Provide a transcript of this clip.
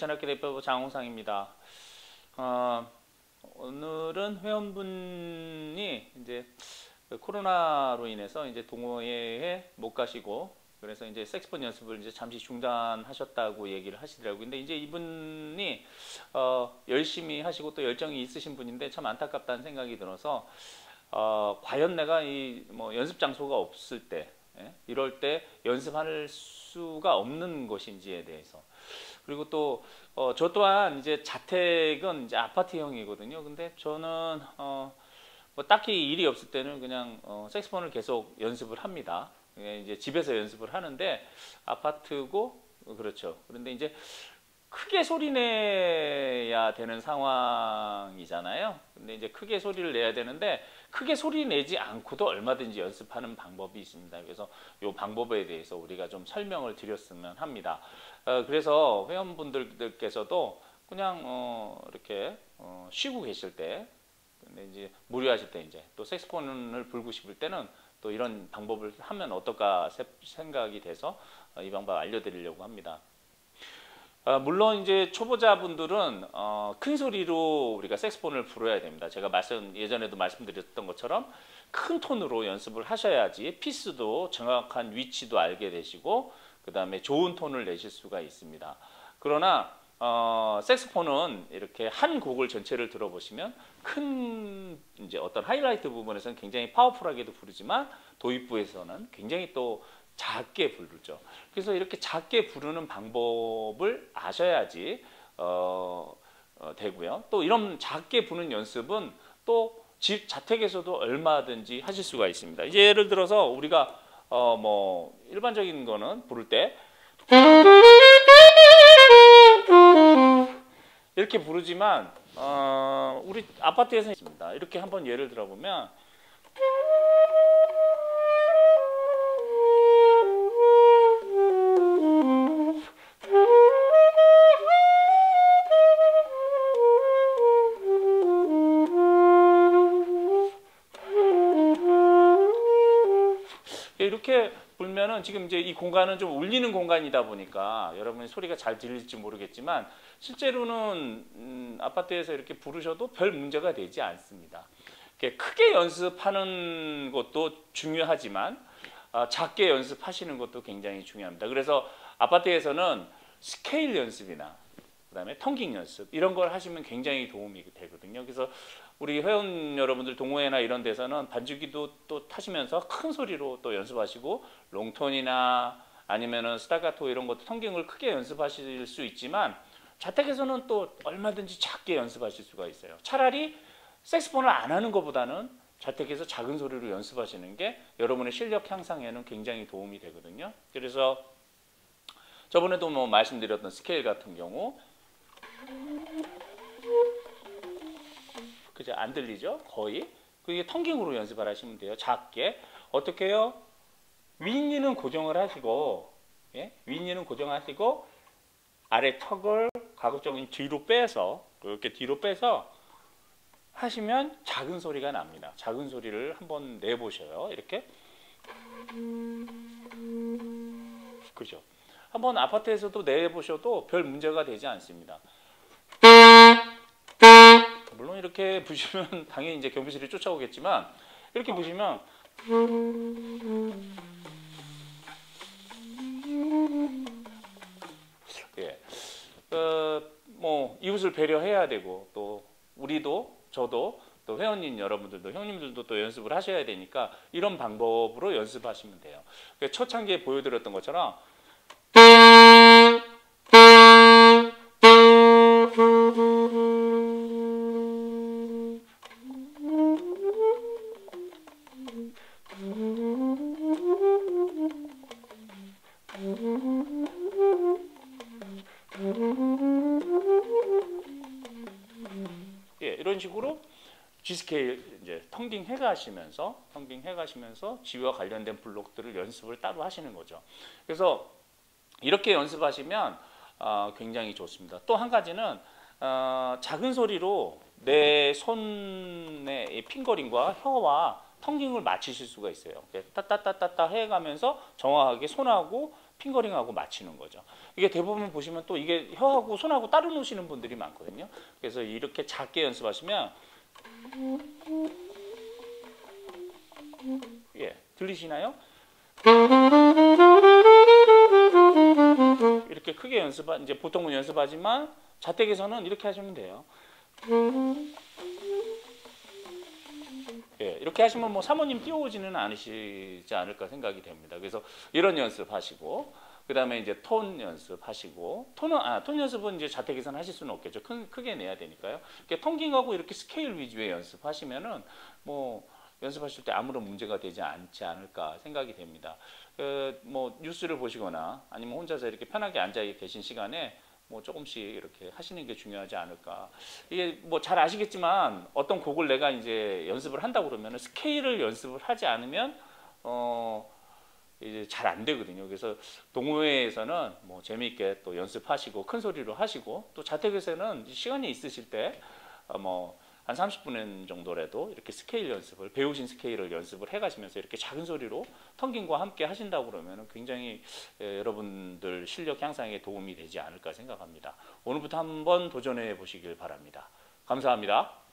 대천학교 대표 장홍상입니다. 오늘은 회원분이 이제 코로나로 인해서 이제 동호회에 못 가시고 그래서 이제 색스폰 연습을 이제 잠시 중단하셨다고 얘기를 하시더라고요. 근데 이제 이분이 열심히 하시고 또 열정이 있으신 분인데 참 안타깝다는 생각이 들어서 과연 내가 이 뭐 연습 장소가 없을 때 이럴 때 연습할 수가 없는 것인지에 대해서 그리고 또 저 또한 이제 자택은 이제 아파트형이거든요. 근데 저는 뭐 딱히 일이 없을 때는 그냥 색스폰을 계속 연습을 합니다. 이제 집에서 연습을 하는데 아파트고 그렇죠. 그런데 이제 크게 소리 내야 되는 상황이잖아요. 근데 이제 크게 소리를 내야 되는데 크게 소리 내지 않고도 얼마든지 연습하는 방법이 있습니다. 그래서 이 방법에 대해서 우리가 좀 설명을 드렸으면 합니다. 그래서 회원분들께서도 그냥 이렇게 쉬고 계실 때, 근데 이제 무료하실 때 이제 또 색스폰을 불고 싶을 때는 또 이런 방법을 하면 어떨까 생각이 돼서 이 방법 알려드리려고 합니다. 물론 이제 초보자분들은 큰 소리로 우리가 색스폰을 불어야 됩니다. 제가 예전에도 말씀드렸던 것처럼 큰 톤으로 연습을 하셔야지 피스도 정확한 위치도 알게 되시고 그 다음에 좋은 톤을 내실 수가 있습니다. 그러나 색스폰은 이렇게 한 곡을 전체를 들어보시면 큰 이제 어떤 하이라이트 부분에서는 굉장히 파워풀하게도 부르지만 도입부에서는 굉장히 또 작게 부르죠. 그래서 이렇게 작게 부르는 방법을 아셔야지 되고요. 또 이런 작게 부는 연습은 또 집 자택에서도 얼마든지 하실 수가 있습니다. 이제 예를 들어서 우리가 뭐 일반적인 거는 부를 때 이렇게 부르지만 우리 아파트에서 있습니다. 이렇게 한번 예를 들어보면 이렇게 불면은 지금 이제 이 공간은 좀 울리는 공간이다 보니까 여러분이 소리가 잘 들릴지 모르겠지만 실제로는 아파트에서 이렇게 부르셔도 별 문제가 되지 않습니다. 크게 연습하는 것도 중요하지만 작게 연습하시는 것도 굉장히 중요합니다. 그래서 아파트에서는 스케일 연습이나 그다음에 텅깅 연습 이런 걸 하시면 굉장히 도움이 되거든요. 그래서 우리 회원 여러분들 동호회나 이런 데서는 반주기도 또 타시면서 큰 소리로 또 연습하시고 롱톤이나 아니면은 스타카토 이런 것도 텅깅을 크게 연습하실 수 있지만 자택에서는 또 얼마든지 작게 연습하실 수가 있어요. 차라리 색스폰을 안 하는 것보다는 자택에서 작은 소리로 연습하시는 게 여러분의 실력 향상에는 굉장히 도움이 되거든요. 그래서 저번에도 뭐 말씀드렸던 스케일 같은 경우 그죠? 안 들리죠? 거의. 그게 텅깅으로 연습을 하시면 돼요. 작게. 어떻게 해요? 윗니는 고정을 하시고, 윗니는 고정하시고, 아래 턱을 가급적인 뒤로 빼서, 이렇게 뒤로 빼서 하시면 작은 소리가 납니다. 작은 소리를 한번 내보셔요. 이렇게. 그죠? 한번 아파트에서도 내보셔도 별 문제가 되지 않습니다. 물론 이렇게 부시면 당연히 이제 경비실이 쫓아오겠지만 이렇게 부시면 뭐 이웃을 배려해야 되고 또 우리도 저도 또 회원님 여러분들도 형님들도 또 연습을 하셔야 되니까 이런 방법으로 연습하시면 돼요. 초창기에 보여드렸던 것처럼 이런 식으로 G스케일 이제 텅깅 해가시면서 G와 관련된 블록들을 연습을 따로 하시는 거죠. 그래서 이렇게 연습하시면 굉장히 좋습니다. 또 한 가지는 작은 소리로 내 손의 핑거링과 혀와 텅깅을 맞추실 수가 있어요. 따따따따따 해가면서 정확하게 손하고 핑거링하고 맞추는 거죠. 이게 대부분 보시면 또 이게 혀하고 손하고 따로 놓으시는 분들이 많거든요. 그래서 이렇게 작게 연습하시면 예, 들리시나요? 이렇게 크게 이제 보통은 연습하지만 자택에서는 이렇게 하시면 돼요. 예, 이렇게 하시면 뭐 사모님 뛰어오지는 않으시지 않을까 생각이 됩니다. 그래서 이런 연습하시고, 그 다음에 이제 톤 연습하시고, 톤 연습은 이제 자택에서는 하실 수는 없겠죠. 크게 내야 되니까요. 이렇게 tongging하고 이렇게 스케일 위주의 연습하시면은 뭐 연습하실 때 아무런 문제가 되지 않지 않을까 생각이 됩니다. 뭐 뉴스를 보시거나 아니면 혼자서 이렇게 편하게 앉아 계신 시간에 뭐 조금씩 이렇게 하시는 게 중요하지 않을까. 이게 뭐 잘 아시겠지만 어떤 곡을 내가 이제 연습을 한다고 그러면 스케일을 연습을 하지 않으면 이제 잘 안 되거든요. 그래서 동호회에서는 뭐 재미있게 또 연습하시고 큰 소리로 하시고 또 자택에서는 시간이 있으실 때 뭐 한 30분 정도라도 이렇게 스케일 연습을 배우신 스케일을 연습을 해가시면서 이렇게 작은 소리로 텅깅과 함께 하신다고 그러면 굉장히 여러분들 실력 향상에 도움이 되지 않을까 생각합니다. 오늘부터 한번 도전해 보시길 바랍니다. 감사합니다.